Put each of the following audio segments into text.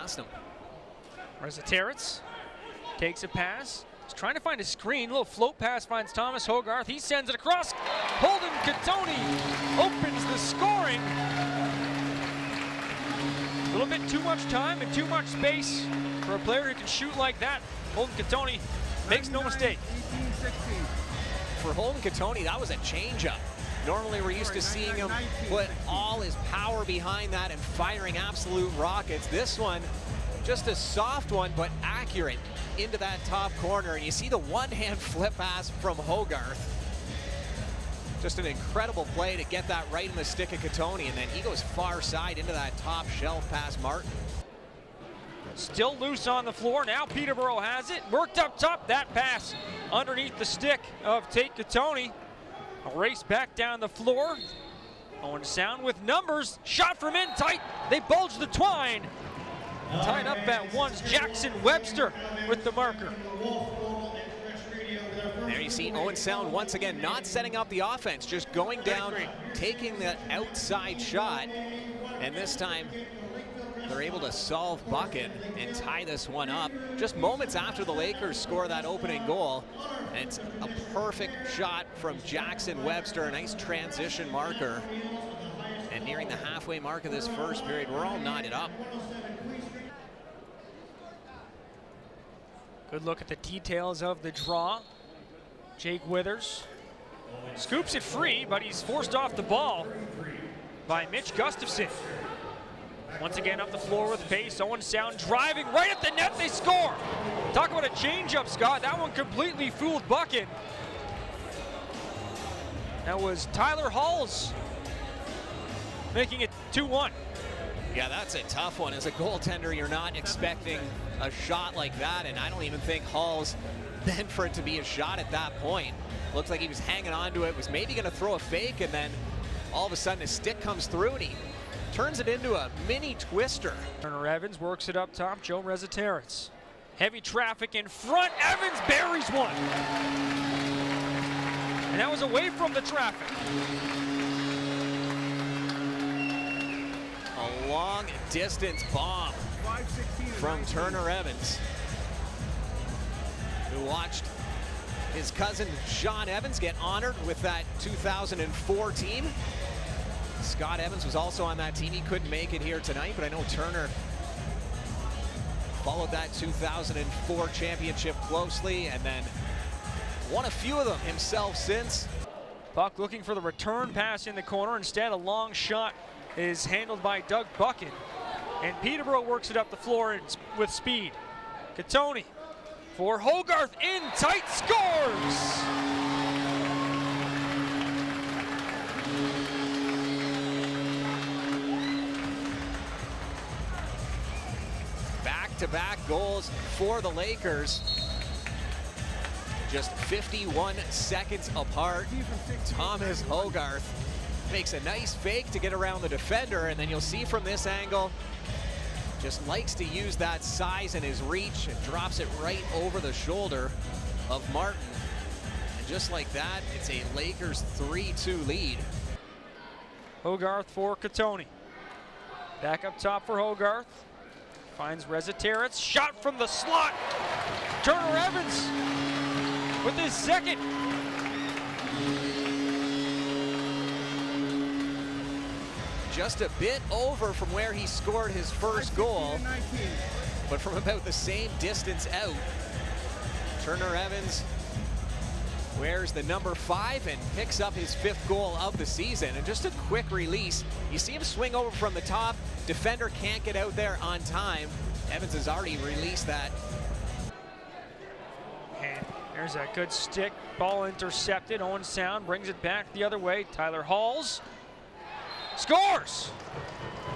past him. Resitarits takes a pass. He's trying to find a screen. A little float pass finds Thomas Hogarth. He sends it across. Holden Catoni opens the scoring. A little bit too much time and too much space for a player who can shoot like that. Holden Catoni makes no mistake. For Holden Catoni, that was a changeup. Normally we're used to seeing him put all his power behind that and firing absolute rockets. This one, just a soft one, but accurate into that top corner. And you see the one-hand flip pass from Hogarth. Just an incredible play to get that right in the stick of Catoni, and then he goes far side into that top shelf past Martin. Still loose on the floor. Now Peterborough has it. Worked up top. That pass underneath the stick of Tate Catoni. A race back down the floor. Owen Sound with numbers. Shot from in tight. They bulge the twine. Tied up at once. Jackson Webster with the marker. There you see Owen Sound once again not setting up the offense, just going down, taking that outside shot, and this time they're able to solve bucket and tie this one up just moments after the Lakers score that opening goal. And it's a perfect shot from Jackson Webster, a nice transition marker. And nearing the halfway mark of this first period, we're all knotted up. Good look at the details of the draw. Jake Withers scoops it free, but he's forced off the ball by Mitch Gustafson. Once again up the floor with pace. Owen Sound driving right at the net. They score. Talk about a changeup, Scott. That one completely fooled Bucket. That was Tyler Halls making it 2-1. Yeah, that's a tough one. As a goaltender, you're not expecting a shot like that, and I don't even think Halls meant for it to be a shot at that point. Looks like he was hanging on to it, was maybe going to throw a fake, and then all of a sudden his stick comes through and he turns it into a mini twister. Turner Evans works it up top. Joe Resitarits. Heavy traffic in front. Evans buries one. And that was away from the traffic. A long distance bomb from Turner Evans, who watched his cousin Sean Evans get honored with that 2004 team. Scott Evans was also on that team. He couldn't make it here tonight, but I know Turner followed that 2004 championship closely and then won a few of them himself since. Buck looking for the return pass in the corner. Instead, a long shot is handled by Doug Bucket. And Peterborough works it up the floor with speed. Catoni for Hogarth, in tight, scores! Back-to-back goals for the Lakers. Just 51 seconds apart. Thomas Hogarth makes a nice fake to get around the defender, and then you'll see from this angle, just likes to use that size and his reach and drops it right over the shoulder of Martin. And just like that, it's a Lakers 3-2 lead. Hogarth for Catoni. Back up top for Hogarth. Finds Resitarits. Shot from the slot. Turner Evans with his second. Just a bit over from where he scored his first goal, but from about the same distance out. Turner Evans wears the number 5 and picks up his 5th goal of the season. And just a quick release. You see him swing over from the top. Defender can't get out there on time. Evans has already released that. And there's a good stick. Ball intercepted. Owen Sound brings it back the other way. Tyler Halls scores!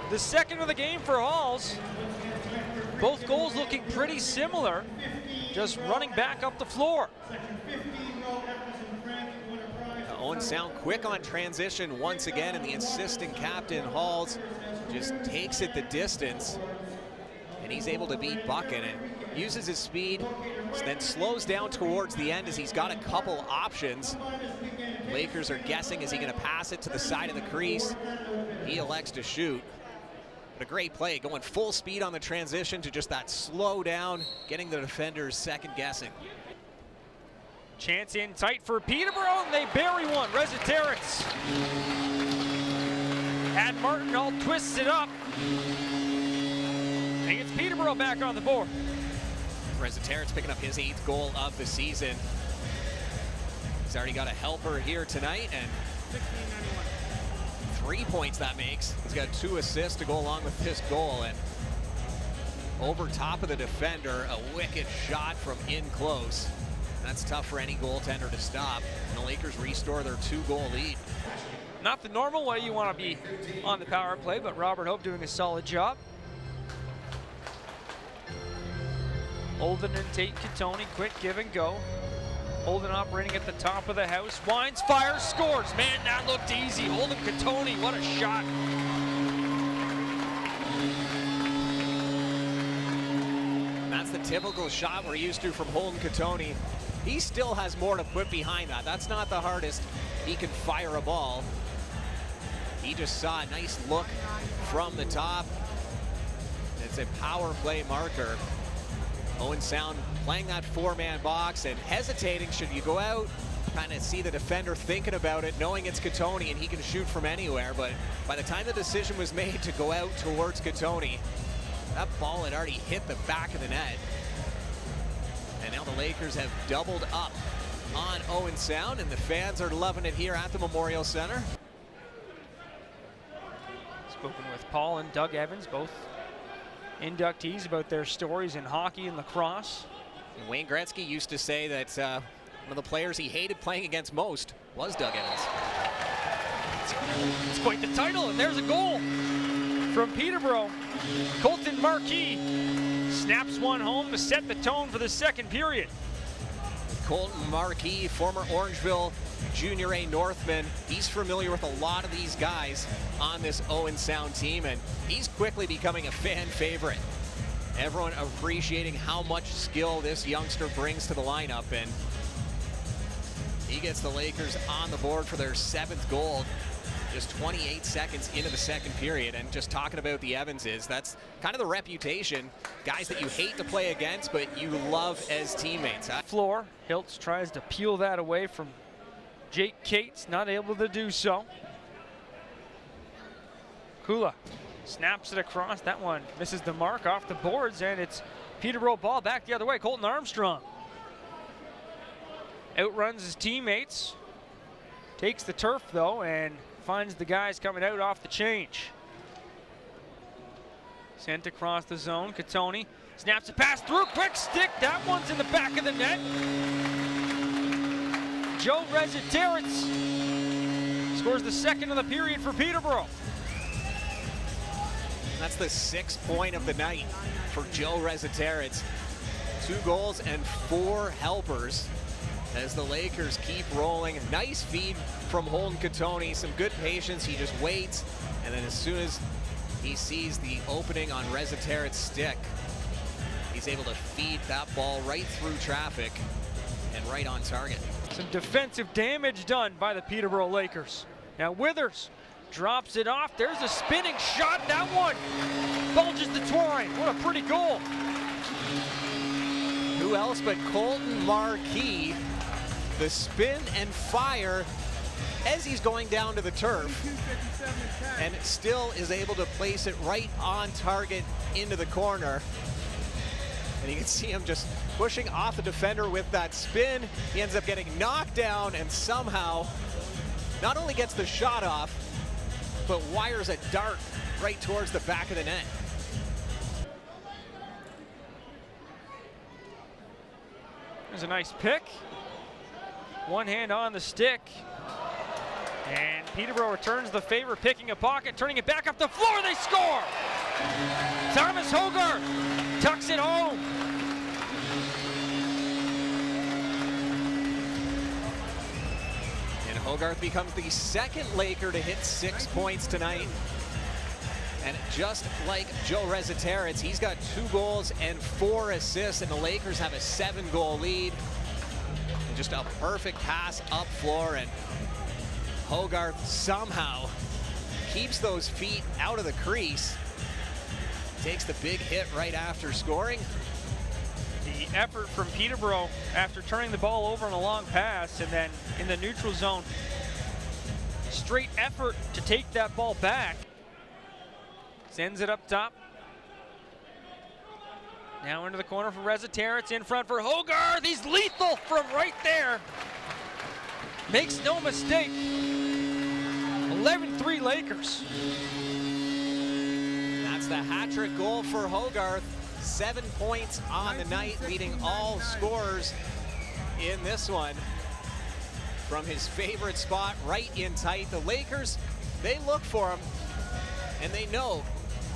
The second of the game for Halls. Both goals looking pretty similar. Just running back up the floor. Owen Sound quick on transition once again, and the assistant captain Halls just takes it the distance, and he's able to beat Bucket and uses his speed, then slows down towards the end as he's got a couple options. Lakers are guessing, is he going to pass it to the side of the crease? He elects to shoot. But a great play, going full speed on the transition to just that slow down, getting the defenders second guessing. Chance in tight for Peterborough, and they bury one. Resitarits. And Martin all twists it up. And gets Peterborough back on the board. Resitarits picking up his 8th goal of the season. He's already got a helper here tonight, and 3 points that makes. He's got 2 assists to go along with this goal, and over top of the defender, a wicked shot from in close. That's tough for any goaltender to stop. And the Lakers restore their 2-goal lead. Not the normal way you want to be on the power play, but Robert Hope doing a solid job. Holden and Tate Katoni, quick give and go. Holden operating at the top of the house. Wines, fires, scores. Man, that looked easy. Holden Katoni, what a shot. That's the typical shot we're used to from Holden Katoni. He still has more to put behind that. That's not the hardest. He can fire a ball. He just saw a nice look from the top. It's a power play marker. Owen Sound playing that 4-man box and hesitating. Should you go out? Kind of see the defender thinking about it, knowing it's Katoni and he can shoot from anywhere. But by the time the decision was made to go out towards Katoni, that ball had already hit the back of the net. And now the Lakers have doubled up on Owen Sound, and the fans are loving it here at the Memorial Center. Spoken with Paul and Doug Evans, both inductees, about their stories in hockey and lacrosse. And Wayne Gretzky used to say that one of the players he hated playing against most was Doug Evans. It's quite the title, and there's a goal from Peterborough. Colton Marquee snaps one home to set the tone for the second period. Colton Marquee, former Orangeville Junior A Northman. He's familiar with a lot of these guys on this Owen Sound team, and he's quickly becoming a fan favorite. Everyone appreciating how much skill this youngster brings to the lineup, and he gets the Lakers on the board for their 7th goal. Just 28 seconds into the second period. And just talking about the Evanses, that's kind of the reputation. Guys that you hate to play against, but you love as teammates. Floor, Hiltz tries to peel that away from Jake Cates, not able to do so. Kula snaps it across. That one misses the mark off the boards, and it's Peterborough ball back the other way. Colton Armstrong outruns his teammates, takes the turf though, and finds the guys coming out off the change. Sent across the zone. Katoni snaps it pass through. Quick stick. That one's in the back of the net. Joe Resitarits scores the second of the period for Peterborough. That's the 6th point of the night for Joe Resitarits. 2 goals and 4 helpers as the Lakers keep rolling. Nice feed from Holden Katoni, some good patience. He just waits, and then as soon as he sees the opening on Resitarits' stick, he's able to feed that ball right through traffic and right on target. Some defensive damage done by the Peterborough Lakers. Now Withers drops it off. There's a spinning shot. That one bulges the twine. What a pretty goal. Who else but Colton Marquee? The spin and fire as he's going down to the turf, and still is able to place it right on target into the corner. And you can see him just pushing off the defender with that spin. He ends up getting knocked down and somehow not only gets the shot off, but wires a dart right towards the back of the net. There's a nice pick. One hand on the stick. And Peterborough returns the favor, picking a pocket, turning it back up the floor. They score! Thomas Hogarth tucks it home. And Hogarth becomes the 2nd Laker to hit 6 points tonight. And just like Joe Resitarits, he's got 2 goals and 4 assists, and the Lakers have a 7-goal lead. And just a perfect pass up floor, and Hogarth somehow keeps those feet out of the crease takes the big hit right after scoring. The effort from Peterborough after turning the ball over on a long pass and then in the neutral zone. Straight effort to take that ball back. Sends it up top. Now into the corner for Resitarits, in front for Hogarth. He's lethal from right there. Makes no mistake. 11-3 Lakers. That's the hat-trick goal for Hogarth. 7 points on the night, leading all scorers in this one. From his favorite spot, right in tight. The Lakers, they look for him, and they know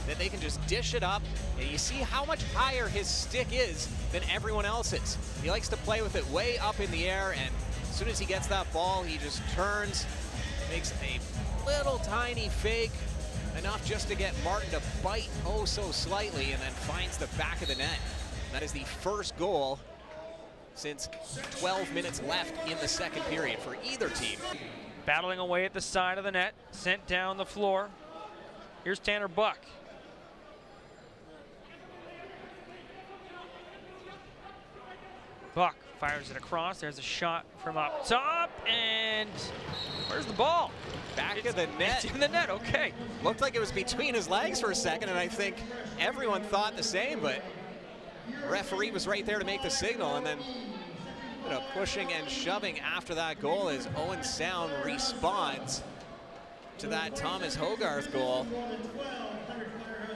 that they can just dish it up. And you see how much higher his stick is than everyone else's. He likes to play with it way up in the air, and as soon as he gets that ball, he just turns, makes a little tiny fake, enough just to get Martin to bite oh so slightly, and then finds the back of the net. That is the first goal since 12 minutes left in the second period for either team. Battling away at the side of the net, sent down the floor. Here's Tanner Buck. Buck fires it across. There's a shot from up top, and where's the ball? Back of the net. It's in the net, okay. Looked like it was between his legs for a second, and I think everyone thought the same, but referee was right there to make the signal, and then pushing and shoving after that goal as Owen Sound responds to that Thomas Hogarth goal.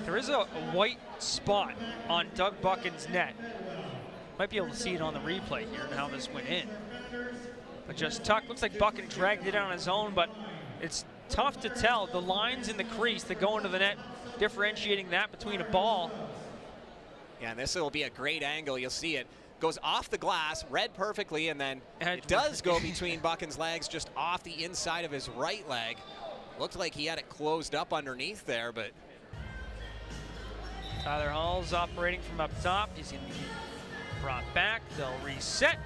There is a white spot on Doug Buchan's net. Might be able to see it on the replay here and how this went in. But just tucked, looks like Buchan dragged it on his own, but it's tough to tell. The lines in the crease that go into the net, differentiating that between a ball. Yeah, and this will be a great angle. You'll see it goes off the glass, read perfectly, and then it does go between Buchan's legs, just off the inside of his right leg. Looked like he had it closed up underneath there, but Tyler Hall's operating from up top. He's going to be brought back. They'll reset.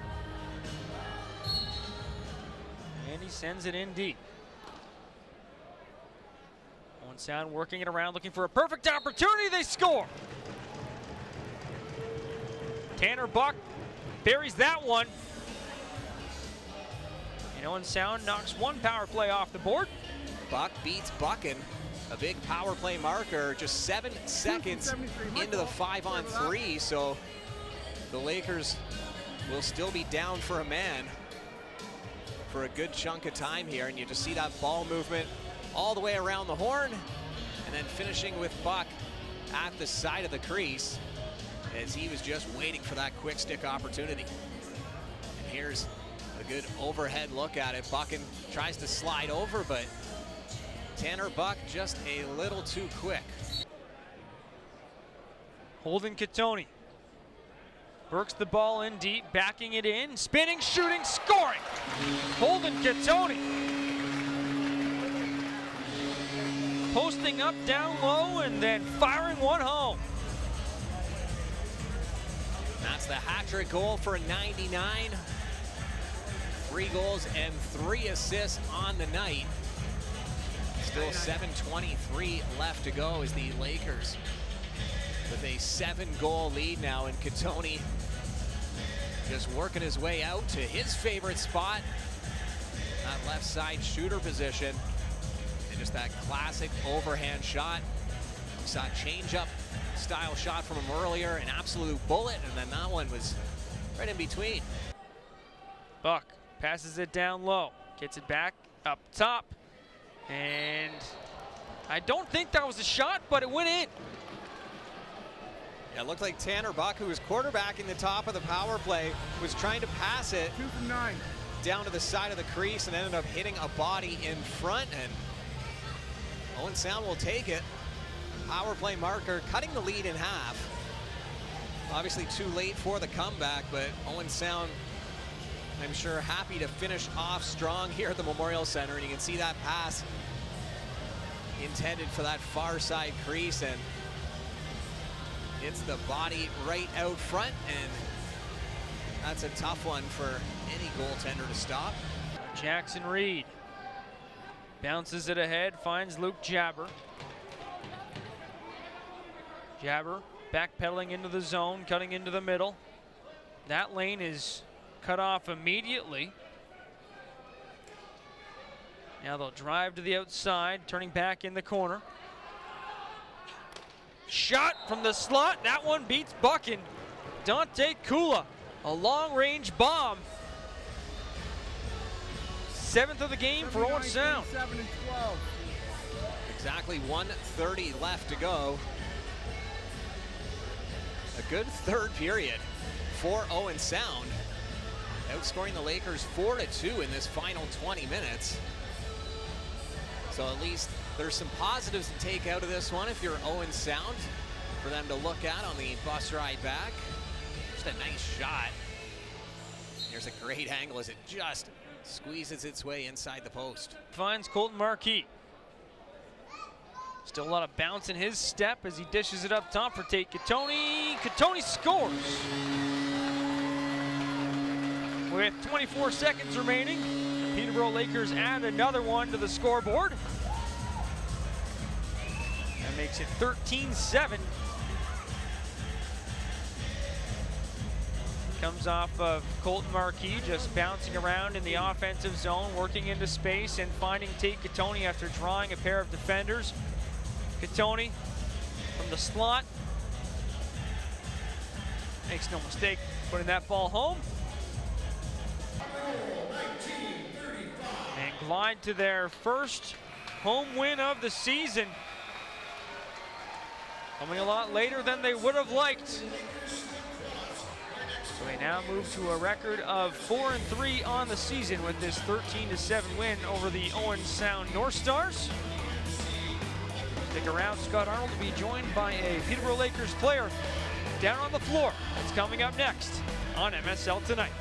And he sends it in deep. Owen Sound working it around, looking for a perfect opportunity. They score. Tanner Buck buries that one. And Owen Sound knocks one power play off the board. Buck beats Buchan. A big power play marker, just 7 seconds into the 5-on-3, so the Lakers will still be down for a man for a good chunk of time here, and you just see that ball movement all the way around the horn, and then finishing with Buck at the side of the crease as he was just waiting for that quick stick opportunity. And here's a good overhead look at it. Buchan tries to slide over, but Tanner Buck just a little too quick. Holden Catoni works the ball in deep, backing it in, spinning, shooting, scoring. Holden Catoni posting up down low and then firing one home. That's the hat-trick goal for 99. 3 goals and 3 assists on the night. Still 7:23 left to go as the Lakers with a 7-goal lead now, and Catoni just working his way out to his favorite spot, that left side shooter position, and just that classic overhand shot. We saw a change-up style shot from him earlier, an absolute bullet, and then that one was right in between. Buck passes it down low, gets it back up top, and I don't think that was a shot, but it went in. Yeah, it looked like Tanner Buck, who was quarterbacking the top of the power play, was trying to pass it 2 from 9 down to the side of the crease and ended up hitting a body in front, and Owen Sound will take it. Power play marker, cutting the lead in half. Obviously too late for the comeback, but Owen Sound, I'm sure, happy to finish off strong here at the Memorial Center, and you can see that pass intended for that far side crease, and it's the body right out front, and that's a tough one for any goaltender to stop. Jackson Reed bounces it ahead, finds Luke Jabber. Jabber backpedaling into the zone, cutting into the middle. That lane is cut off immediately. Now they'll drive to the outside, turning back in the corner. Shot from the slot. That one beats Buchan. Dante Kula, a long-range bomb. 7th of the game for Owen Sound. 7 and 12. Exactly 1:30 left to go. A good third period for Owen Sound, outscoring the Lakers 4-2 in this final 20 minutes. So at least there's some positives to take out of this one if you're Owen Sound, for them to look at on the bus ride back. Just a nice shot. Here's a great angle as it just squeezes its way inside the post. Finds Colton Marquee. Still a lot of bounce in his step as he dishes it up top for Tate Katoni. Katoni scores. With 24 seconds remaining, the Peterborough Lakers add another one to the scoreboard. That makes it 13-7. Comes off of Colton Marquee, just bouncing around in the offensive zone, working into space and finding Tate Katoni after drawing a pair of defenders. Katoni from the slot. Makes no mistake putting that ball home. And glide to their first home win of the season. Coming a lot later than they would have liked. So they now move to a record of 4-3 on the season with this 13-7 win over the Owen Sound North Stars. Stick around, Scott Arnold will be joined by a Peterborough Lakers player down on the floor. That's coming up next on MSL Tonight.